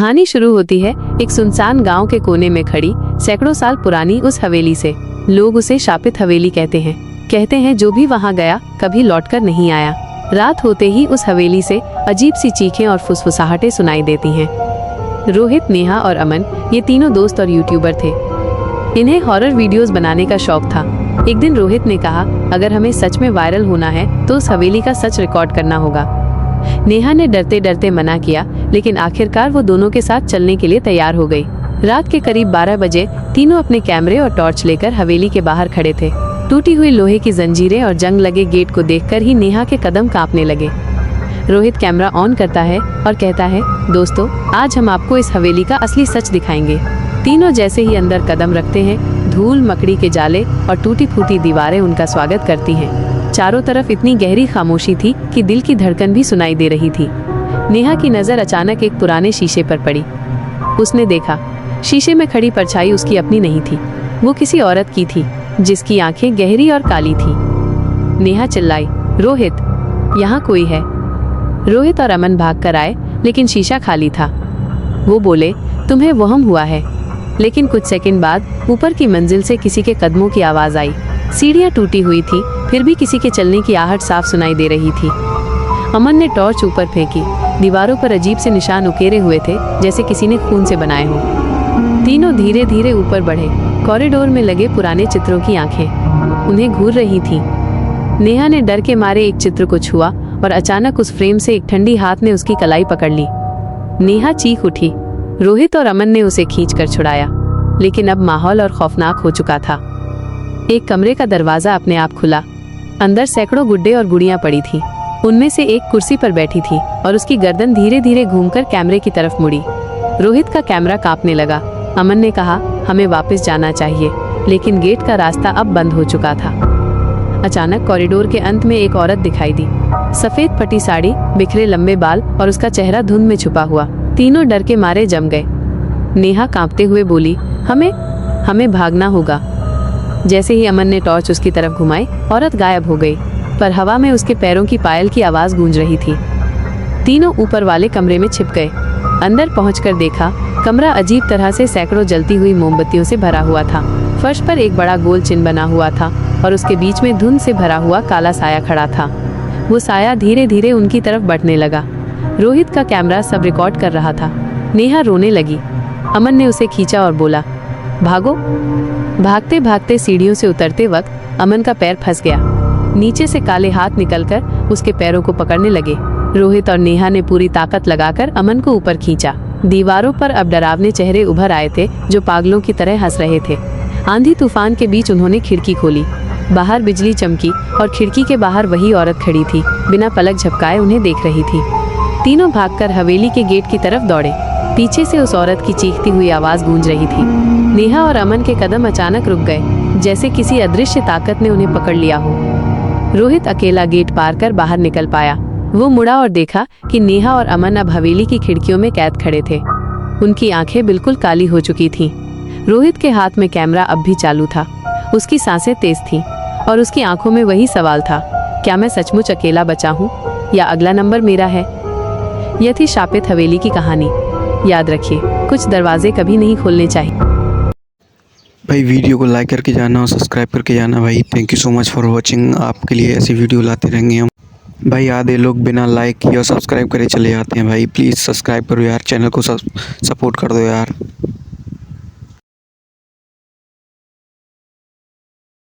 कहानी शुरू होती है एक सुनसान गांव के कोने में खड़ी सैकड़ों साल पुरानी उस हवेली से। लोग उसे शापित हवेली कहते हैं जो भी वहां गया कभी लौटकर नहीं आया। रात होते ही उस हवेली से अजीब सी चीखें और फुसफुसाहटें सुनाई देती हैं। रोहित, नेहा और अमन ये तीनों दोस्त और यूट्यूबर थे। इन्हें हॉरर वीडियोस बनाने का शौक था। एक दिन रोहित ने कहा, अगर हमें सच में वायरल होना है तो उस हवेली का सच रिकॉर्ड करना होगा। नेहा ने डरते डरते मना किया, लेकिन आखिरकार वो दोनों के साथ चलने के लिए तैयार हो गई। रात के करीब 12 बजे तीनों अपने कैमरे और टॉर्च लेकर हवेली के बाहर खड़े थे। टूटी हुई लोहे की जंजीरें और जंग लगे गेट को देखकर ही नेहा के कदम कांपने लगे। रोहित कैमरा ऑन करता है और कहता है, दोस्तों आज हम आपको इस हवेली का असली सच दिखाएंगे। तीनों जैसे ही अंदर कदम रखते हैं, धूल, मकड़ी के जाले और टूटी फूटी दीवारें उनका स्वागत करती हैं। चारों तरफ इतनी गहरी खामोशी थी कि दिल की धड़कन भी सुनाई दे रही थी। नेहा की नजर अचानक एक पुराने शीशे पर पड़ी। उसने देखा, शीशे में खड़ी परछाई उसकी अपनी नहीं थी, वो किसी औरत की थी जिसकी आंखें गहरी और काली थी। नेहा चिल्लाई, रोहित, यहाँ कोई है। रोहित और अमन भाग कर आए, लेकिन शीशा खाली था। वो बोले, तुम्हें वहम हुआ है। लेकिन कुछ सेकंड बाद ऊपर की मंजिल से किसी के कदमों की आवाज आई। सीढ़ियाँ टूटी हुई थी, फिर भी किसी के चलने की आहट साफ सुनाई दे रही थी। अमन ने टॉर्च ऊपर फेंकी। दीवारों पर अजीब से निशान उकेरे हुए थे, जैसे किसी ने खून से बनाए हों। तीनों धीरे धीरे ऊपर बढ़े। कॉरिडोर में लगे पुराने चित्रों की आंखें उन्हें घूर रही थीं। नेहा ने डर के मारे एक चित्र को छुआ और अचानक उस फ्रेम से एक ठंडी हाथ ने उसकी कलाई पकड़ ली। नेहा चीख उठी। रोहित और अमन ने उसे खींचकर छुड़ाया, लेकिन अब माहौल और खौफनाक हो चुका था। एक कमरे का दरवाजा अपने आप खुला। अंदर सैकड़ों गुड्डे और गुड़ियां पड़ी थीं। उनमें से एक कुर्सी पर बैठी थी और उसकी गर्दन धीरे धीरे घूमकर कैमरे की तरफ मुड़ी। रोहित का कैमरा कांपने लगा। अमन ने कहा, हमें वापस जाना चाहिए, लेकिन गेट का रास्ता अब बंद हो चुका था। अचानक कॉरिडोर के अंत में एक औरत दिखाई दी। सफेद फटी साड़ी, बिखरे लंबे बाल और उसका चेहरा धुंध में छुपा हुआ। तीनों डर के मारे जम गए। नेहा कांपते हुए बोली, हमें भागना होगा। जैसे ही अमन ने टॉर्च उसकी तरफ घुमाई, औरत गायब हो गई, पर हवा में उसके पैरों की पायल की आवाज गूंज रही थी। तीनों ऊपर वाले कमरे में छिप गए। अंदर पहुंचकर देखा, कमरा अजीब तरह से सैकड़ों जलती हुई मोमबत्तियों से भरा हुआ था। फर्श पर एक बड़ा गोल चिन्ह बना हुआ था और उसके बीच में धुंध से भरा हुआ काला साया खड़ा था। वो साया धीरे धीरे उनकी तरफ बढ़ने लगा। रोहित का कैमरा सब रिकॉर्ड कर रहा था। नेहा रोने लगी। अमन ने उसे खींचा और बोला, भागो। भागते भागते सीढ़ियों से उतरते वक्त अमन का पैर फंस गया। नीचे से काले हाथ निकलकर उसके पैरों को पकड़ने लगे। रोहित और नेहा ने पूरी ताकत लगाकर अमन को ऊपर खींचा। दीवारों पर अब डरावने चेहरे उभर आए थे, जो पागलों की तरह हंस रहे थे। आंधी तूफान के बीच उन्होंने खिड़की खोली। बाहर बिजली चमकी और खिड़की के बाहर वही औरत खड़ी थी, बिना पलक झपकाए उन्हें देख रही थी। तीनों भागकर हवेली के गेट की तरफ दौड़े। पीछे से उस औरत की चीखती हुई आवाज गूंज रही थी। नेहा और अमन के कदम अचानक रुक गए, जैसे किसी अदृश्य ताकत ने उन्हें पकड़ लिया हो। रोहित अकेला गेट पार कर बाहर निकल पाया। वो मुड़ा और देखा कि नेहा और अमन अब हवेली की खिड़कियों में कैद खड़े थे। उनकी आंखें बिल्कुल काली हो चुकी थीं। रोहित के हाथ में कैमरा अब भी चालू था। उसकी सांसें तेज थीं और उसकी आंखों में वही सवाल था, क्या मैं सचमुच अकेला बचा हूँ या अगला नंबर मेरा है? यह थी शापित हवेली की कहानी। याद रखिए, कुछ दरवाजे कभी नहीं खोलने चाहिए। भाई वीडियो को लाइक करके जाना और सब्सक्राइब करके जाना भाई। Thank you so much for watching. आपके लिए ऐसी वीडियो लाते रहेंगे हम भाई। आधे लोग बिना लाइक किए और सब्सक्राइब करे चले जाते हैं भाई। प्लीज़ सब्सक्राइब करो यार, चैनल को सपोर्ट कर दो यार।